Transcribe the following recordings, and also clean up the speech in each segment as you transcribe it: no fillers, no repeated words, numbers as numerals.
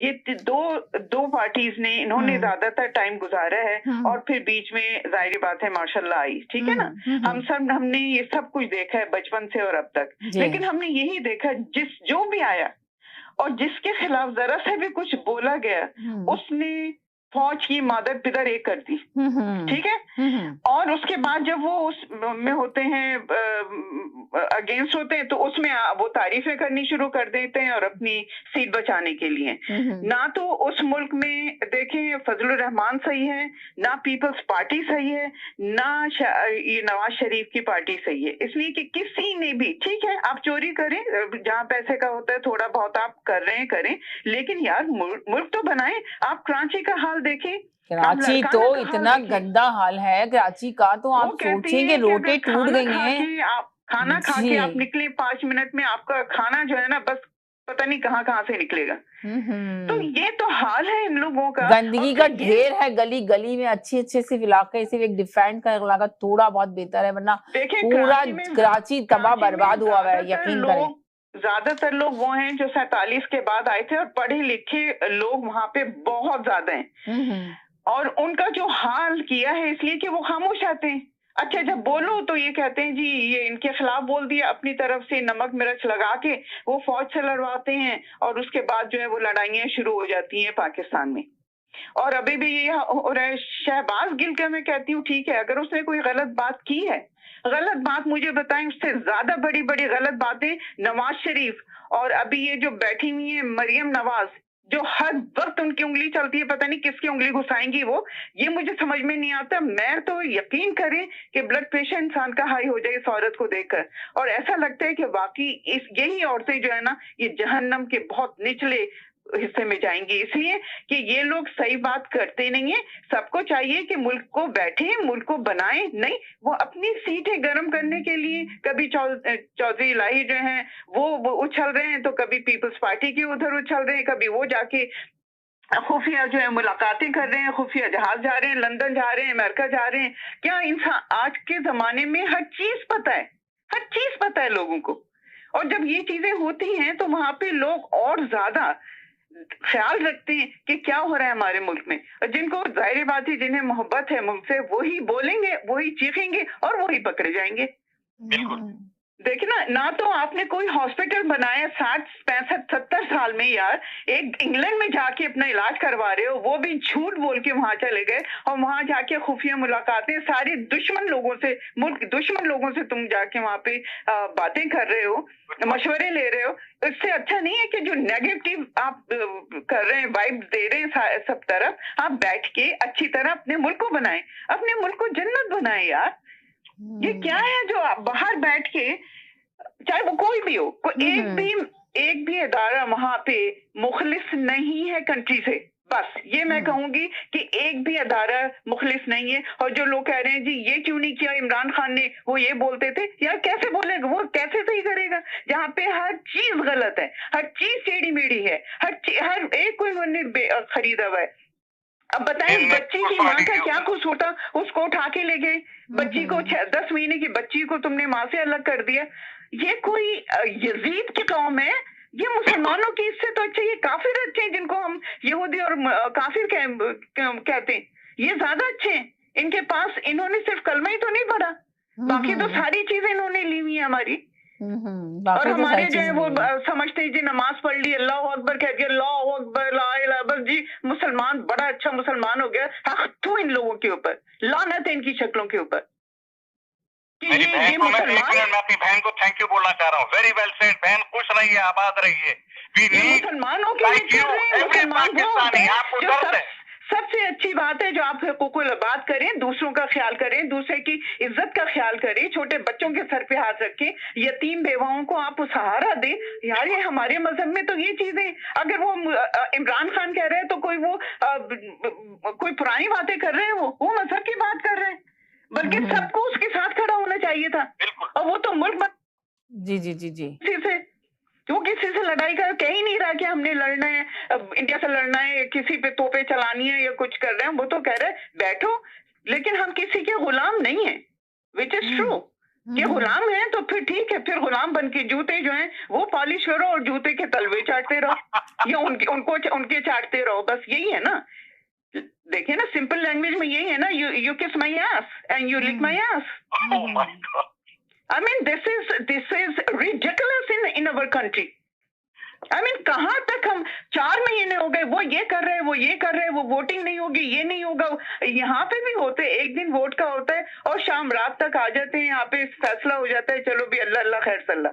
ये दो दो पार्टीज ने इन्होंने ज्यादातर टाइम गुजारा है और फिर बीच में जाहिर बात है माशाल्लाह आई, ठीक है ना। हमने ये सब कुछ देखा है बचपन से और अब तक, लेकिन हमने यही देखा जो भी आया और जिसके खिलाफ जरा से भी कुछ बोला गया उसने फौज की मादर पिदर एक कर दी, ठीक है। और उसके बाद जब वो उस में होते हैं, अगेंस्ट होते हैं, तो उसमें वो तारीफें करनी शुरू कर देते हैं और अपनी सीट बचाने के लिए। ना तो उस मुल्क में देखें फजलुर रहमान सही है, ना पीपल्स पार्टी सही है, ना ये नवाज शरीफ की पार्टी सही है। इसलिए कि किसी ने भी, ठीक है आप चोरी करें, जहाँ पैसे का होता है थोड़ा बहुत आप कर रहे हैं करें, लेकिन यार मुल्क तो बनाएं। आप कराची का हाल देखें, कराची तो इतना गंदा हाल है कराची का, तो आप सोचेंगे रोटे टूट गई हैं। आप खाना खा के आप निकले 5 मिनट में आपका खाना जो है ना बस पता नहीं कहाँ से निकलेगा। तो ये तो हाल है इन लोगों का, गंदगी का ढेर है गली गली में। अच्छे सिर्फ इलाके सिर्फ एक डिफेंड का इलाका थोड़ा बहुत बेहतर है, वरना पूरा कराची तबाह बर्बाद हुआ है, यकीन करें। ज्यादातर लोग वो हैं जो 47 के बाद आए थे और पढ़े लिखे लोग वहाँ पे बहुत ज्यादा हैं, और उनका जो हाल किया है इसलिए कि वो खामोश आते हैं। अच्छा जब बोलो तो ये कहते हैं जी ये इनके खिलाफ बोल दिया, अपनी तरफ से नमक मिर्च लगा के वो फौज से लड़वाते हैं और उसके बाद जो है वो लड़ाइयाँ शुरू हो जाती हैं पाकिस्तान में। और अभी भी ये हो रहा है। शहबाज गिल का मैं कहती हूँ ठीक है, अगर उसने कोई गलत बात की है, गलत बात मुझे बताएं, उससे ज्यादा बड़ी बड़ी गलत बातें नवाज शरीफ और अभी ये जो बैठी हुई है मरियम नवाज, जो हर वक्त उनकी उंगली चलती है, पता नहीं किसकी उंगली घुसाएंगी वो, ये मुझे समझ में नहीं आता। मैं तो यकीन करें कि ब्लड प्रेशर इंसान का हाई हो जाए इस औरत को देखकर, और ऐसा लगता है कि वाकई यही औरतें जो है ना ये जहन्नम के बहुत निचले हिस्से में जाएंगी, इसलिए कि ये लोग सही बात करते नहीं है। सबको चाहिए कि मुल्क को बैठे, मुल्क को बनाए, नहीं वो अपनी सीटें गर्म करने के लिए कभी चौधरी इलाही जो हैं वो उछल रहे हैं, तो कभी पीपल्स पार्टी के उधर उछल रहे हैं, कभी वो जाके खुफिया जो है मुलाकातें कर रहे हैं, खुफिया जहाज जा रहे हैं, लंदन जा रहे हैं, अमेरिका जा रहे हैं। क्या इंसान आज के जमाने में हर चीज पता है, हर चीज पता है लोगों को, और जब ये चीजें होती हैं तो वहां पे लोग और ज्यादा ख्याल रखते हैं कि क्या हो रहा है हमारे मुल्क में। जिनको जाहिर बात है जिन्हें मोहब्बत है मुल्क से वही बोलेंगे, वही चीखेंगे और वही पकड़े जाएंगे। बिल्कुल देखिए ना तो आपने कोई हॉस्पिटल बनाया 60 65 70 साल में, यार एक इंग्लैंड में जाके अपना इलाज करवा रहे हो, वो भी झूठ बोल के वहां चले गए और वहां जाके खुफिया मुलाकातें सारे दुश्मन लोगों से, मुल्क दुश्मन लोगों से तुम जाके वहां पे बातें कर रहे हो, मशवरे ले रहे हो। इससे अच्छा नहीं है कि जो नेगेटिव आप कर रहे हैं, वाइब दे रहे हैं सब तरफ, आप बैठ के अच्छी तरह अपने मुल्क को बनाएं, अपने मुल्क को जन्नत बनाएं यार। ये क्या है जो आप बाहर बैठ के, चाहे वो कोई भी हो, एक भी इदारा वहां पे मुखलिस नहीं है कंट्री से, बस ये मैं कहूंगी कि एक भी अदारा मुखलिस नहीं है। और जो लोग कह रहे हैं जी ये क्यों नहीं किया इमरान खान ने, वो ये बोलते थे, यार कैसे बोलेगा वो, कैसे सही करेगा जहाँ पे हर चीज गलत है, हर चीज टेढ़ी मेढ़ी है, हर एक कोई उन्होंने खरीदा हुआ है। अब बताएं बच्ची की माँ का क्या कसूर था, उसको उठा के ले गए, बच्ची को 10 महीने की बच्ची को तुमने माँ से अलग कर दिया। ये कोई यजीद की कौम है, ये मुसलमानों की इससे तो अच्छे ये काफिर अच्छे हैं, जिनको हम यहूदी और काफिर कहते हैं, ये ज्यादा अच्छे हैं। इनके पास इन्होंने सिर्फ कलमा ही तो नहीं पढ़ा, बाकी तो सारी चीजें इन्होंने ली हुई है हमारी। और हमारे जो है वो समझते हैं जी नमाज पढ़ ली, अल्लाह अकबर कह दिया, अल्लाह अकबर ला इलाहा इल्लल्लाह, जी मुसलमान बड़ा अच्छा मुसलमान हो गया। हक तो इन लोगों के ऊपर, लानत है इनकी शक्लों के ऊपर। मेरी बहन को मैं अपनी बहन को थैंक यू बोलना चाह रहा हूँ। वेरी वेल सेड बहन, खुश रहिए, आबाद रहिए। मुसलमानों के लिए पाकिस्तानी आपको दर्द है। सबसे अच्छी बात है जो आप हुकूकुल बात करें, दूसरों का ख्याल करें, दूसरे की इज्जत का ख्याल करें, छोटे बच्चों के सर पे हाथ रखें, यतीम बेवाओं को आप सहारा दें। यार ये हमारे मजहब में तो ये चीजें, अगर वो इमरान खान कह रहे हैं तो कोई वो कोई पुरानी बातें कर रहे हैं, वो मजहब की बात कर रहे हैं, बल्कि सबको उसके साथ खड़ा होना चाहिए था। और वो तो मुल्क जी जी जी जी से जो किसी से लड़ाई कर कह ही नहीं रहा कि हमने लड़ना है, इंडिया से लड़ना है, किसी पे तोपे चलानी है या कुछ कर रहे हैं, वो तो कह रहे हैं बैठो, लेकिन हम किसी के गुलाम नहीं है, विच इज ट्रू। कि गुलाम हैं तो फिर ठीक है, फिर गुलाम बन के जूते जो हैं वो पॉलिश करो और जूते के तलवे चाटते रहो या उनके चाटते रहो, बस यही है ना। देखिए ना, सिंपल लैंग्वेज में यही है ना, you kiss my ass and you lick my ass. I mean this is ridiculous in our country. I mean कहाँ तक हम 4 महीने हो गए, वो ये कर रहे हैं, वो ये कर रहे हैं, वो वोटिंग नहीं होगी, ये नहीं होगा। यहाँ पे भी होते, एक दिन वोट का होता है और शाम रात तक आ जाते हैं, यहाँ पे फैसला हो जाता है, चलो भी अल्लाह अल्लाह खैर सल्ला।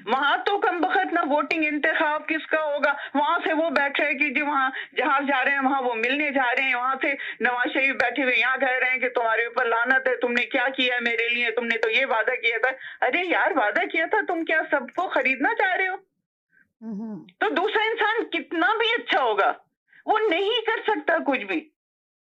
वहां तो कम बखत ना वोटिंग इंतखाब किसका होगा, वहां से वो बैठ रहे कि जी वहां जहां जा रहे हैं वहां वो मिलने जा रहे हैं, वहां से नवाज शरीफ बैठे हुए यहाँ कह रहे हैं कि तुम्हारे ऊपर लानत है, तुमने क्या किया है मेरे लिए, तुमने तो ये वादा किया था। अरे यार वादा किया था, तुम क्या सबको खरीदना चाह रहे हो? तो दूसरा इंसान कितना भी अच्छा होगा वो नहीं कर सकता कुछ भी।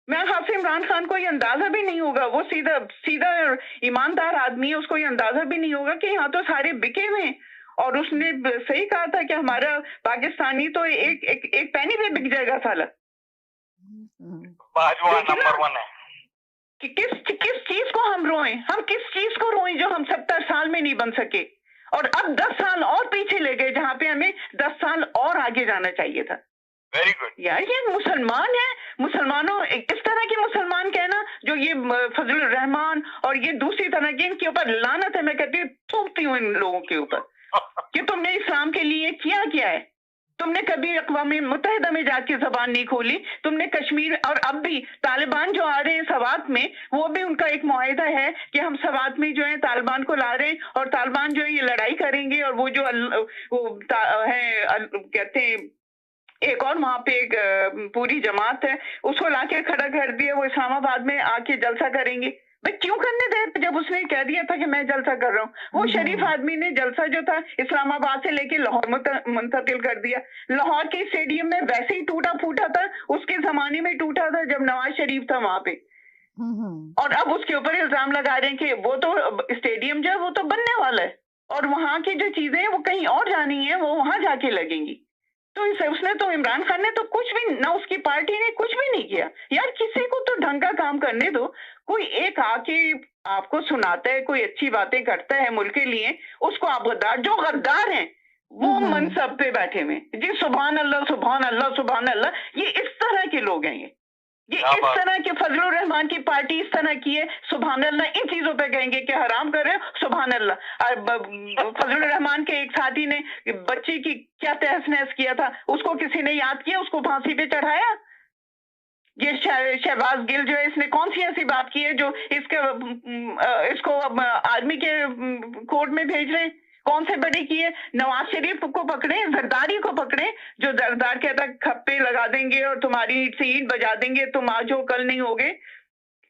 मैं खास इमरान खान को ये अंदाजा भी नहीं होगा, वो सीधा सीधा ईमानदार आदमी है, उसको ये अंदाजा भी नहीं होगा कि यहाँ तो सारे बिके हुए हैं। और उसने सही कहा था कि हमारा पाकिस्तानी तो एक पैनी पे बिक जाएगा साला। नंबर 1 है कि किस चीज को हम रोएं, हम किस चीज को रोएं जो हम 70 साल में नहीं बन सके और अब 10 साल और पीछे ले गए, जहाँ पे हमें 10 साल और आगे जाना चाहिए था। वेरी गुड यार ये मुसलमान है, मुसलमानों इस तरह के मुसलमान कहना जो ये फजल रहमान और ये दूसरी तरह के, इनके ऊपर लानत है। मैं कहती हूँ, थूकती हूँ इन लोगों के ऊपर कि तुमने इस्लाम के लिए क्या है। तुमने कभी अक़वाम मुत्तहिदा में जाके जबान नहीं खोली, तुमने कश्मीर, और अब भी तालिबान जो आ रहे हैं सवात में, वो भी उनका एक मुआहिदा है कि हम सवात में जो है तालिबान को ला रहे हैं और तालिबान जो है ये लड़ाई करेंगे और वो जो कहते हैं एक और वहां पे एक पूरी जमात है उसको लाके खड़ा कर दिया, वो इस्लामाबाद में आके जलसा करेंगे। भाई क्यों करने दे, जब उसने कह दिया था कि मैं जलसा कर रहा हूँ। वो शरीफ आदमी ने जलसा जो था इस्लामाबाद से लेके लाहौर मुंतकिल कर दिया। लाहौर के स्टेडियम में वैसे ही टूटा फूटा था, उसके जमाने में टूटा था जब नवाज शरीफ था वहां पे। और अब उसके ऊपर इल्जाम लगा रहे हैं कि वो तो स्टेडियम जो है वो तो बनने वाला है और वहां की जो चीजें हैं वो कहीं और जानी है, वो वहां जाके लगेंगी। तो उसने तो, इमरान खान ने तो कुछ भी ना, उसकी पार्टी ने कुछ भी नहीं किया। यार किसी को तो ढंग का काम करने दो, कोई एक आके आपको सुनाता है, कोई अच्छी बातें करता है मुल्क के लिए, उसको आप गद्दार, जो गद्दार हैं वो मनसब पे बैठे हुए जी, सुभान अल्लाह सुभान अल्लाह सुभान अल्लाह, ये इस तरह के लोग हैं। ये इस तरह के, फजलुर रहमान की पार्टी इस तरह की है, सुभान अल्लाह इन चीजों पे कहेंगे कि हराम कर रहे हो, सुभान अल्लाह। फजलुर रहमान के एक साथी ने बच्चे की क्या तहस नहस किया था, उसको किसी ने याद किया, उसको फांसी पे चढ़ाया। ये शहबाज गिल जो है, इसने कौन सी ऐसी बात की है जो इसको आर्मी के कोर्ट में भेज रहे हैं? कौन से बड़े किए? नवाज शरीफ को पकड़े, जरदारी को पकड़े, जो जरदार कहता खप्पे लगा देंगे और तुम्हारी ईट से ईट बजा देंगे, तुम आज हो कल नहीं होगे।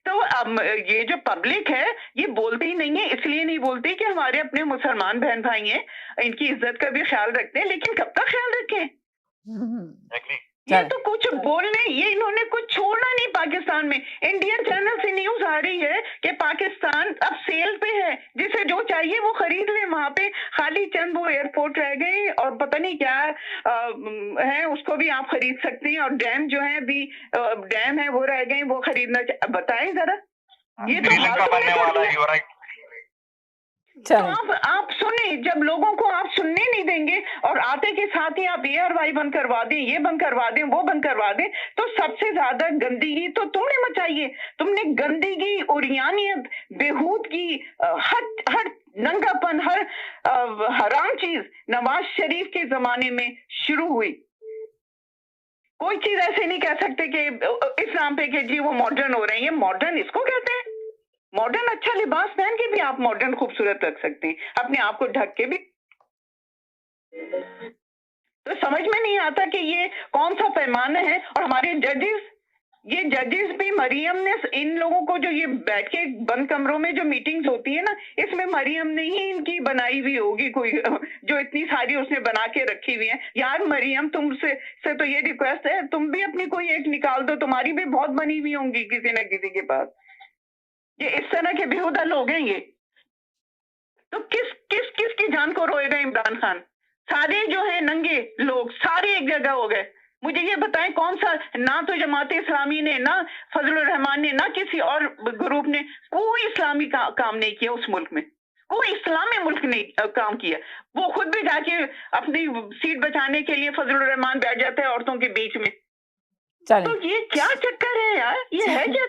तो अब ये जो पब्लिक है ये बोलती ही नहीं है, इसलिए नहीं बोलती कि हमारे अपने मुसलमान बहन भाई हैं, इनकी इज्जत का भी ख्याल रखते हैं, लेकिन कब तक ख्याल रखें? ये तो कुछ बोलने, ये इन्होंने कुछ छोड़ना नहीं पाकिस्तान में। इंडियन चैनल से न्यूज आ रही है कि पाकिस्तान अब सेल पे है, जिसे जो चाहिए वो खरीद ले। वहां पे खाली चंद वो एयरपोर्ट रह गए और पता नहीं क्या है, उसको भी आप खरीद सकते हैं। और डैम जो है भी डैम है वो रह गए, वो खरीदना। बताएं जरा, ये तो तो आप सुने, जब लोगों को आप सुनने नहीं देंगे और आते के साथ ही आप ARY बंद करवा दें, ये बंद करवा दें, वो बंद करवा दें, तो सबसे ज्यादा गंदगी तो तुमने मचाई है। तुमने गंदगी, उरियानियत, बेहूदगी, हर नंगापन, हर हराम चीज नवाज शरीफ के जमाने में शुरू हुई। कोई चीज ऐसे नहीं कह सकते कि इस्लाम पे कि जी वो मॉडर्न हो रहे हैं। ये मॉडर्न इसको कहते हैं? मॉडर्न अच्छा लिबास पहन के भी आप मॉडर्न खूबसूरत रख सकते हैं, अपने आप को ढक के भी। तो समझ में नहीं आता कि ये कौन सा पैमाना है। और हमारे जजेस भी, मरियम ने इन लोगों को, जो ये बैठ के बंद कमरों में जो मीटिंग्स होती है ना, इसमें मरियम ने ही इनकी बनाई हुई होगी कोई, जो इतनी सारी उसने बना के रखी हुई है। यार मरियम, तुमसे तो ये रिक्वेस्ट है, तुम भी अपनी कोई एक निकाल दो, तुम्हारी भी बहुत बनी हुई होंगी किसी न किसी के पास। ये इस तरह के बेहुदा लोग हैं ये। तो किस की जान को रोएगा इमरान खान? सारे जो है नंगे लोग सारे एक जगह हो गए, मुझे ये बताएं कौन सा, ना तो जमात इस्लामी ने, ना फजलुर रहमान ने, ना किसी और ग्रुप ने कोई इस्लामी काम नहीं किया उस मुल्क में, कोई इस्लामी मुल्क ने काम किया। वो खुद भी जाके अपनी सीट बचाने के लिए फजलुर रहमान बैठ जाते हैं औरतों के बीच में। तो ये क्या चक्कर है यार, ये है क्या